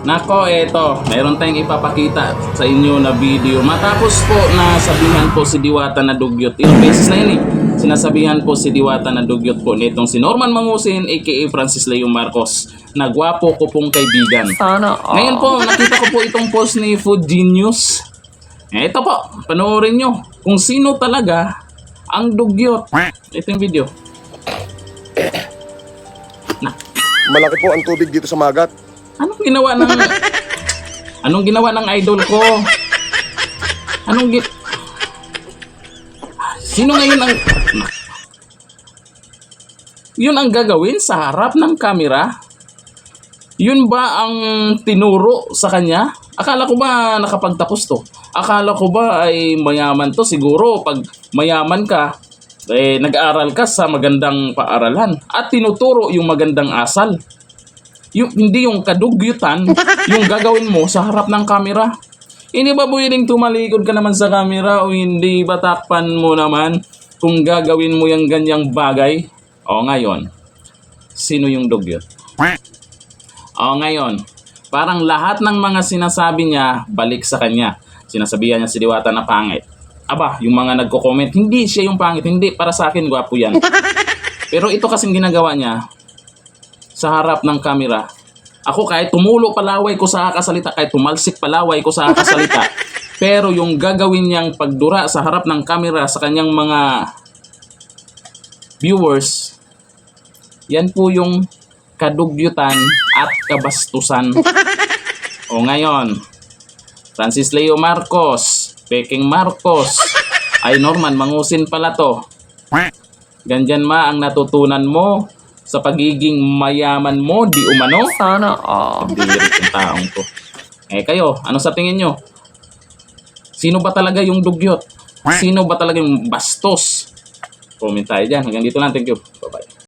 Nako, eto, mayroon tayong ipapakita sa inyo na video. Matapos po na sabihan po si Diwata na dugyot, ilang beses na yun eh, sinasabihan po si Diwata na dugyot po nitong si Norman Mangusin aka Francis Leo Marcos na gwapo ko pong kaibigan. Sana Ngayon po, nakita ko po itong post ni Food Genius. Ito po, panoorin nyo kung sino talaga ang dugyot. Ito yung video. Malaki po ang tubig dito sa Magat. Anong ginawa ng idol ko? Sino ngayon ang yun ang gagawin sa harap ng kamera? Yun ba ang tinuro sa kanya? Akala ko ba nakapagtapos to? Akala ko ba ay mayaman to? Siguro pag mayaman ka, nag-aaral ka sa magandang paaralan at tinuturo yung magandang asal. Hindi yung kadugyutan, yung gagawin mo sa harap ng kamera. Hindi ba pwedeng tumalikod ka naman sa kamera o hindi ba takpan mo naman kung gagawin mo yung ganyang bagay? O ngayon, sino yung dugyot? O ngayon, parang lahat ng mga sinasabi niya balik sa kanya. Sinasabihan niya si Diwata na pangit. Aba, yung mga nagko-comment, hindi siya yung pangit, hindi, para sa akin gwapo yan. Pero ito kasing ginagawa niya sa harap ng kamera. Ako kahit tumulo palaway ko sa kasalita, kahit tumalsik palaway ko sa kasalita, pero yung gagawin niyang pagdura sa harap ng kamera sa kanyang mga viewers, yan po yung kadugyutan at kabastusan. O ngayon, Francis Leo Marcos, Peking Marcos, ay Norman Mangusin pala to. Ganyan ang natutunan mo sa pagiging mayaman mo, di umano? Sana Pagdirit yung taong to. Kayo, ano sa tingin nyo? Sino ba talaga yung dugyot? Sino ba talaga yung bastos? Comment tayo dyan. Hanggang dito lang. Thank you. Bye-bye.